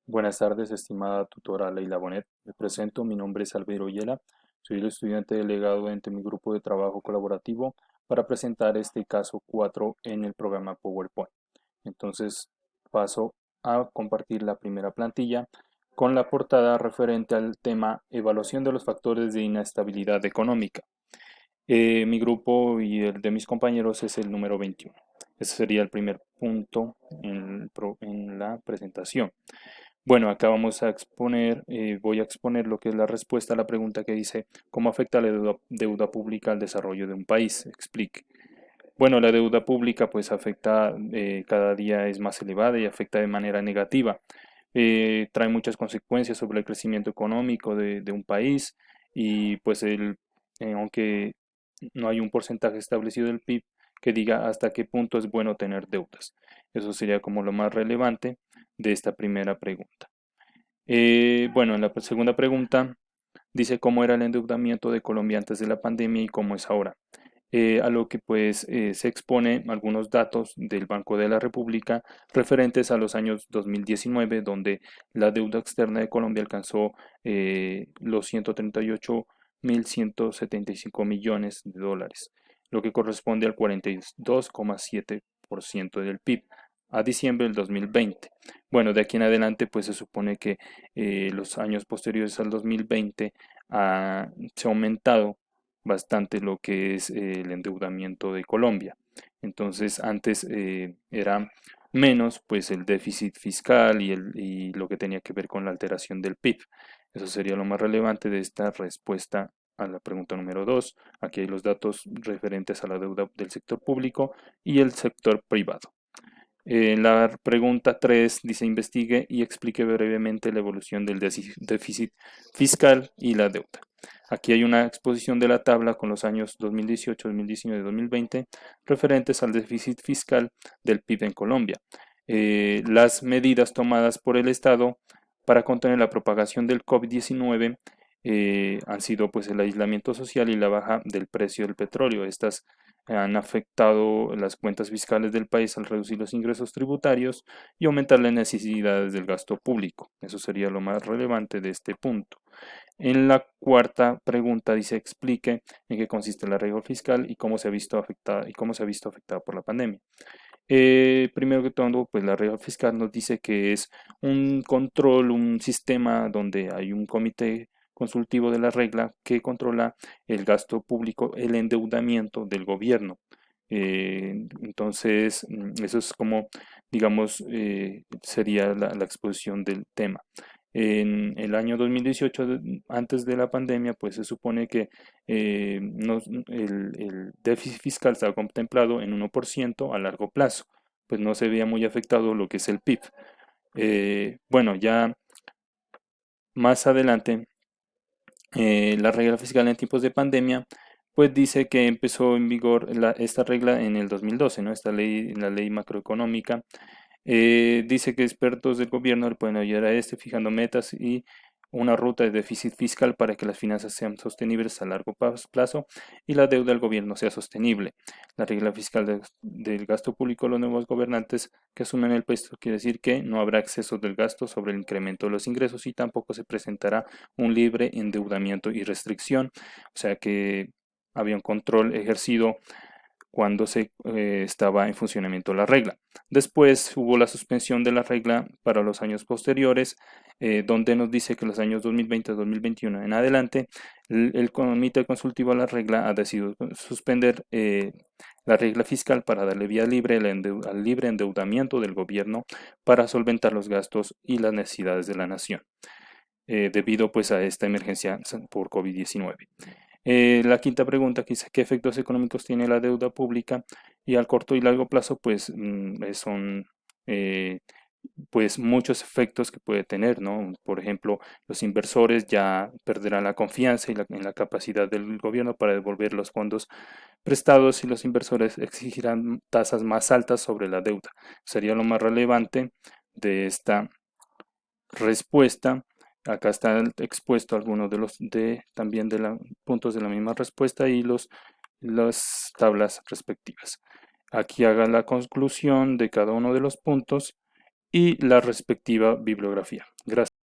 Buenas tardes, estimada tutora Leila Bonet. Me presento, mi nombre es Albeiro Yela. Soy el estudiante delegado entre mi grupo de trabajo colaborativo para presentar este caso 4 en el programa PowerPoint. Entonces paso a compartir la primera plantilla con la portada referente al tema Evaluación de los factores de inestabilidad económica. Mi grupo y el de mis compañeros es el número 21. Ese sería el primer punto en la presentación. Bueno, acá vamos a exponer, voy a exponer lo que es la respuesta a la pregunta que dice, ¿cómo afecta la deuda pública al desarrollo de un país? Explique. Bueno, la deuda pública pues afecta, cada día es más elevada y afecta de manera negativa. Trae muchas consecuencias sobre el crecimiento económico de un país y pues aunque no hay un porcentaje establecido del PIB que diga hasta qué punto es bueno tener deudas. Eso sería como lo más relevante de esta primera pregunta. Bueno, en la segunda pregunta dice cómo era el endeudamiento de Colombia antes de la pandemia y cómo es ahora. A lo que pues se expone algunos datos del Banco de la República referentes a los años 2019, donde la deuda externa de Colombia alcanzó los 138.175 millones de dólares, lo que corresponde al 42,7% del PIB a diciembre del 2020. Bueno, de aquí en adelante pues se supone que los años posteriores al 2020 se ha aumentado bastante lo que es el endeudamiento de Colombia. Entonces, antes era menos pues el déficit fiscal y lo que tenía que ver con la alteración del PIB. Eso sería lo más relevante de esta respuesta a la pregunta número 2. Aquí hay los datos referentes a la deuda del sector público y el sector privado. En la pregunta 3 dice investigue y explique brevemente la evolución del déficit fiscal y la deuda. Aquí hay una exposición de la tabla con los años 2018, 2019 y 2020 referentes al déficit fiscal del PIB en Colombia. Las medidas tomadas por el Estado para contener la propagación del COVID-19 han sido pues el aislamiento social y la baja del precio del petróleo. Estas han afectado las cuentas fiscales del país al reducir los ingresos tributarios y aumentar las necesidades del gasto público. Eso sería lo más relevante de este punto. En la cuarta pregunta dice explique en qué consiste la regla fiscal y cómo se ha visto afectada por la pandemia. Primero que todo, pues la regla fiscal nos dice que es un control, un sistema donde hay un comité consultivo de la regla que controla el gasto público, el endeudamiento del gobierno. Entonces, eso es como, digamos, sería la exposición del tema. En el año 2018, antes de la pandemia, pues se supone que el déficit fiscal estaba contemplado en 1% a largo plazo, pues no se veía muy afectado lo que es el PIB. Bueno, ya más adelante, la regla fiscal en tiempos de pandemia, pues dice que empezó en vigor esta regla en el 2012, ¿no? Esta ley, la ley macroeconómica. Dice que expertos del gobierno le pueden ayudar a este fijando metas y una ruta de déficit fiscal para que las finanzas sean sostenibles a largo plazo y la deuda del gobierno sea sostenible. La regla fiscal del gasto público, los nuevos gobernantes que asumen el puesto quiere decir que no habrá exceso del gasto sobre el incremento de los ingresos y tampoco se presentará un libre endeudamiento y restricción, o sea que había un control ejercido cuando se estaba en funcionamiento la regla. Después hubo la suspensión de la regla para los años posteriores, donde nos dice que los años 2020-2021 en adelante, el comité consultivo a la regla ha decidido suspender la regla fiscal para darle vía libre al libre endeudamiento del gobierno para solventar los gastos y las necesidades de la nación, debido pues a esta emergencia por COVID-19. La quinta pregunta que dice, ¿qué efectos económicos tiene la deuda pública? Y al corto y largo plazo, pues son eh, pues muchos efectos que puede tener, ¿no? Por ejemplo, los inversores ya perderán la confianza en la capacidad del gobierno para devolver los fondos prestados y los inversores exigirán tasas más altas sobre la deuda. Sería lo más relevante de esta respuesta. Acá están expuestos algunos de los también de los puntos de la misma respuesta y las tablas respectivas. Aquí haga la conclusión de cada uno de los puntos y la respectiva bibliografía. Gracias.